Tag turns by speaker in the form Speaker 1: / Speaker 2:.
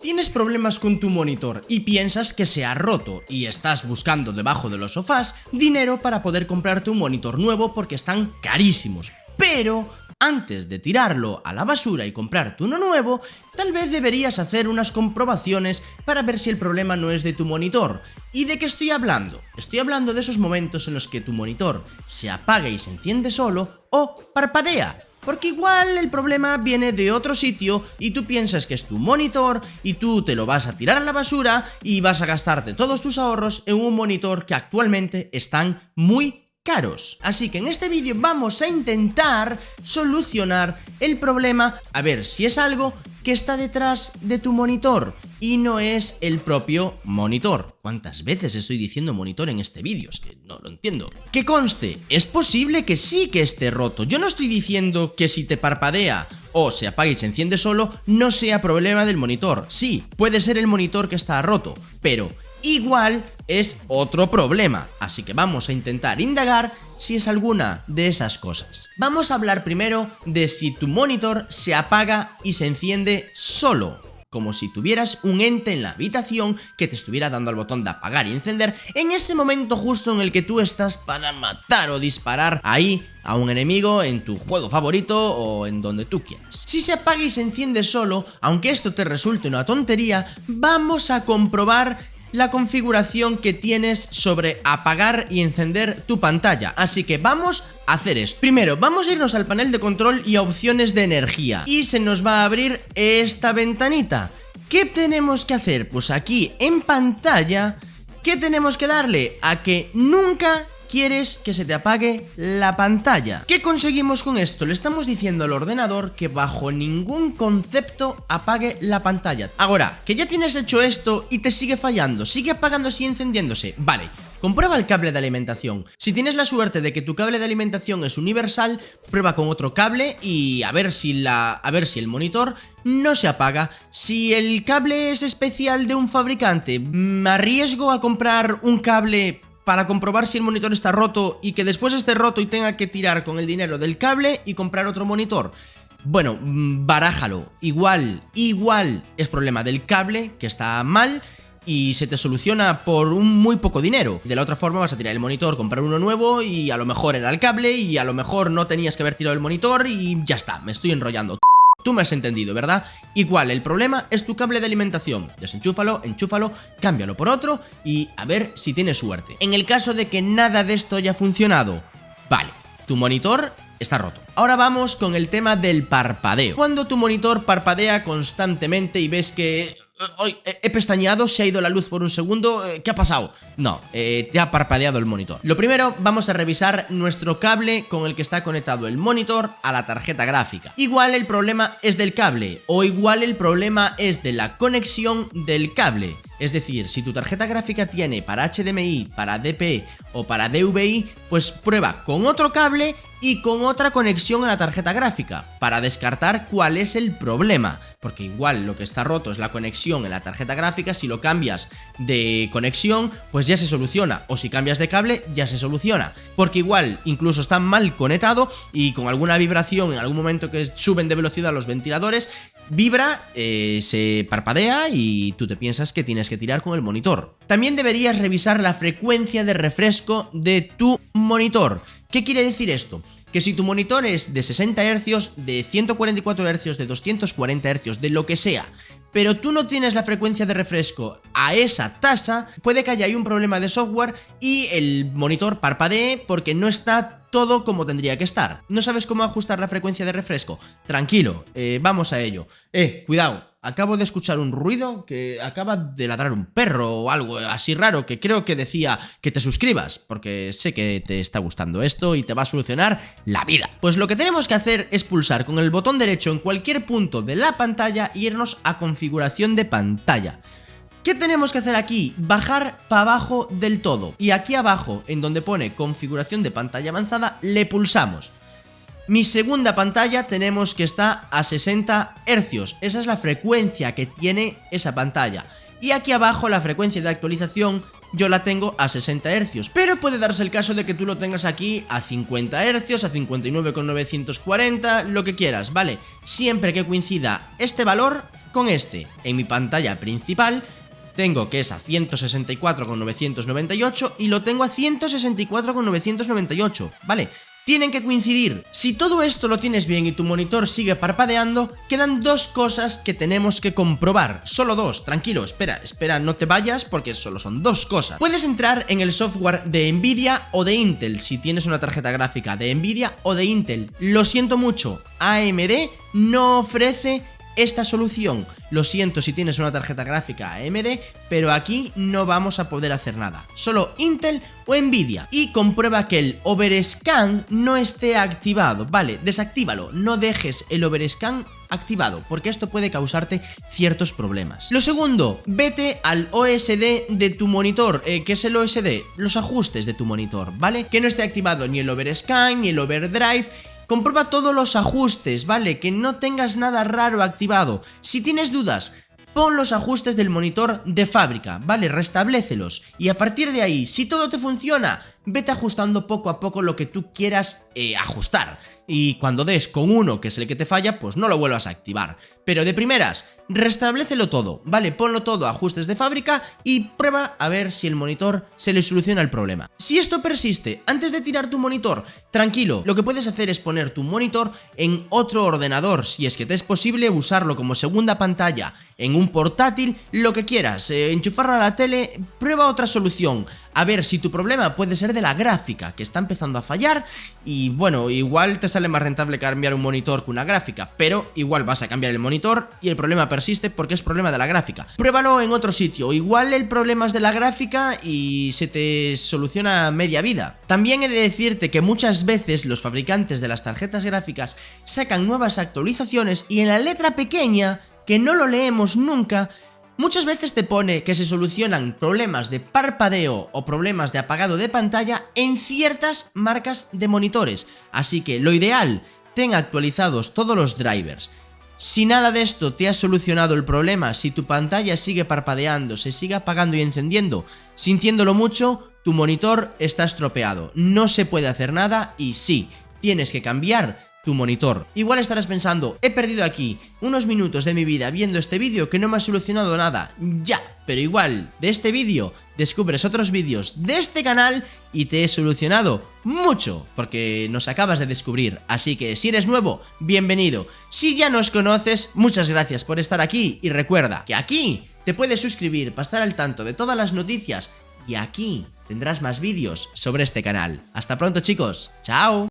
Speaker 1: Tienes problemas con tu monitor y piensas que se ha roto y estás buscando debajo de los sofás dinero para poder comprarte un monitor nuevo porque están carísimos. Pero antes de tirarlo a la basura y comprarte uno nuevo, tal vez deberías hacer unas comprobaciones para ver si el problema no es de tu monitor. ¿Y de qué estoy hablando? Estoy hablando de esos momentos en los que tu monitor se apaga y se enciende solo o parpadea. Porque igual el problema viene de otro sitio y tú piensas que es tu monitor y tú te lo vas a tirar a la basura y vas a gastarte todos tus ahorros en un monitor que actualmente están muy caros. Así que en este vídeo vamos a intentar solucionar el problema, a ver si es algo que está detrás de tu monitor y no es el propio monitor. ¿Cuántas veces estoy diciendo monitor en este vídeo? Es que no lo entiendo. Que conste, es posible que sí que esté roto. Yo no estoy diciendo que si te parpadea o se apaga y se enciende solo no sea problema del monitor. Sí, puede ser el monitor que está roto, pero igual es otro problema, así que vamos a intentar indagar si es alguna de esas cosas. Vamos a hablar primero de si tu monitor se apaga y se enciende solo, como si tuvieras un ente en la habitación que te estuviera dando al botón de apagar y encender en ese momento justo en el que tú estás para matar o disparar ahí a un enemigo en tu juego favorito o en donde tú quieras. Si se apaga y se enciende solo, aunque esto te resulte una tontería, vamos a comprobar la configuración que tienes sobre apagar y encender tu pantalla. Así que vamos a hacer esto. Primero, vamos a irnos al panel de control y a opciones de energía. Y se nos va a abrir esta ventanita. ¿Qué tenemos que hacer? Pues aquí en pantalla, ¿qué tenemos que darle? A que nunca quieres que se te apague la pantalla. ¿Qué conseguimos con esto? Le estamos diciendo al ordenador que bajo ningún concepto apague la pantalla. Ahora, que ya tienes hecho esto y te sigue fallando, sigue apagándose y encendiéndose, vale, comprueba el cable de alimentación. Si tienes la suerte de que tu cable de alimentación es universal, prueba con otro cable y a ver si el monitor no se apaga. Si el cable es especial de un fabricante, me arriesgo a comprar un cable para comprobar si el monitor está roto y que después esté roto y tenga que tirar con el dinero del cable y comprar otro monitor. Bueno, barájalo. Igual es problema del cable que está mal y se te soluciona por un muy poco dinero. De la otra forma vas a tirar el monitor, comprar uno nuevo y a lo mejor era el cable y a lo mejor no tenías que haber tirado el monitor y ya está, me estoy enrollando. Tú me has entendido, ¿verdad? Igual, el problema es tu cable de alimentación. Desenchúfalo, enchúfalo, cámbialo por otro y a ver si tienes suerte. En el caso de que nada de esto haya funcionado, vale, tu monitor está roto. Ahora vamos con el tema del parpadeo. Cuando tu monitor parpadea constantemente y ves que he pestañeado, se ha ido la luz por un segundo, ¿qué ha pasado? No, te ha parpadeado el monitor. Lo primero, vamos a revisar nuestro cable con el que está conectado el monitor a la tarjeta gráfica. Igual el problema es del cable o igual el problema es de la conexión del cable. Es decir, si tu tarjeta gráfica tiene para HDMI, para DP o para DVI, pues prueba con otro cable y con otra conexión a la tarjeta gráfica para descartar cuál es el problema, porque igual lo que está roto es la conexión en la tarjeta gráfica. Si lo cambias de conexión, pues ya se soluciona, o si cambias de cable, ya se soluciona, porque igual incluso está mal conectado y con alguna vibración en algún momento que suben de velocidad los ventiladores, vibra, se parpadea y tú te piensas que tienes que tirar con el monitor. También deberías revisar la frecuencia de refresco de tu monitor. ¿Qué quiere decir esto? Que si tu monitor es de 60 Hz, de 144 Hz, de 240 Hz, de lo que sea, pero tú no tienes la frecuencia de refresco a esa tasa, puede que haya ahí un problema de software y el monitor parpadee porque no está todo como tendría que estar. ¿No sabes cómo ajustar la frecuencia de refresco? Tranquilo, vamos a ello. Cuidado, acabo de escuchar un ruido que acaba de ladrar un perro o algo así raro que creo que decía que te suscribas, porque sé que te está gustando esto y te va a solucionar la vida. Pues lo que tenemos que hacer es pulsar con el botón derecho en cualquier punto de la pantalla e irnos a configuración de pantalla. ¿Qué tenemos que hacer aquí? Bajar para abajo del todo. Y aquí abajo, en donde pone configuración de pantalla avanzada, le pulsamos. Mi segunda pantalla tenemos que estar a 60 Hz. Esa es la frecuencia que tiene esa pantalla. Y aquí abajo la frecuencia de actualización yo la tengo a 60 Hz. Pero puede darse el caso de que tú lo tengas aquí a 50 Hz, a 59,940, lo que quieras, ¿vale? Siempre que coincida este valor con este en mi pantalla principal tengo que es a 164,998 y lo tengo a 164,998, ¿vale? Tienen que coincidir. Si todo esto lo tienes bien y tu monitor sigue parpadeando, quedan dos cosas que tenemos que comprobar. Solo dos, tranquilo, espera, no te vayas porque solo son dos cosas. Puedes entrar en el software de Nvidia o de Intel si tienes una tarjeta gráfica de Nvidia o de Intel. Lo siento mucho, AMD no ofrece esta solución. Lo siento si tienes una tarjeta gráfica AMD, pero aquí no vamos a poder hacer nada. Solo Intel o Nvidia. Y comprueba que el overscan no esté activado. Vale, desactívalo. No dejes el overscan activado, porque esto puede causarte ciertos problemas. Lo segundo, vete al OSD de tu monitor. ¿Qué es el OSD? Los ajustes de tu monitor, ¿vale? Que no esté activado ni el overscan ni el overdrive. Comprueba todos los ajustes, ¿vale? Que no tengas nada raro activado. Si tienes dudas, pon los ajustes del monitor de fábrica, ¿vale? Restablécelos. Y a partir de ahí, si todo te funciona, vete ajustando poco a poco lo que tú quieras ajustar. Y cuando des con uno, que es el que te falla, pues no lo vuelvas a activar. Pero de primeras, restablécelo todo, ¿vale? Ponlo todo a ajustes de fábrica y prueba a ver si el monitor se le soluciona el problema. Si esto persiste, antes de tirar tu monitor, tranquilo, lo que puedes hacer es poner tu monitor en otro ordenador, si es que te es posible usarlo como segunda pantalla, en un portátil, lo que quieras, enchufarlo a la tele, prueba otra solución. A ver si tu problema puede ser de la gráfica, que está empezando a fallar y bueno, igual te sale más rentable cambiar un monitor que una gráfica, pero igual vas a cambiar el monitor y el problema persiste porque es problema de la gráfica. Pruébalo en otro sitio, igual el problema es de la gráfica y se te soluciona a media vida. También he de decirte que muchas veces los fabricantes de las tarjetas gráficas sacan nuevas actualizaciones y en la letra pequeña, que no lo leemos nunca, muchas veces te pone que se solucionan problemas de parpadeo o problemas de apagado de pantalla en ciertas marcas de monitores. Así que lo ideal, ten actualizados todos los drivers. Si nada de esto te ha solucionado el problema, si tu pantalla sigue parpadeando, se sigue apagando y encendiendo, sintiéndolo mucho, tu monitor está estropeado. No se puede hacer nada y sí, tienes que cambiar tu monitor. Igual estarás pensando, he perdido aquí unos minutos de mi vida viendo este vídeo que no me ha solucionado nada. Ya, pero igual de este vídeo descubres otros vídeos de este canal y te he solucionado mucho, porque nos acabas de descubrir. Así que si eres nuevo, bienvenido. Si ya nos conoces, muchas gracias por estar aquí y recuerda que aquí te puedes suscribir para estar al tanto de todas las noticias y aquí tendrás más vídeos sobre este canal. Hasta pronto, chicos. Chao.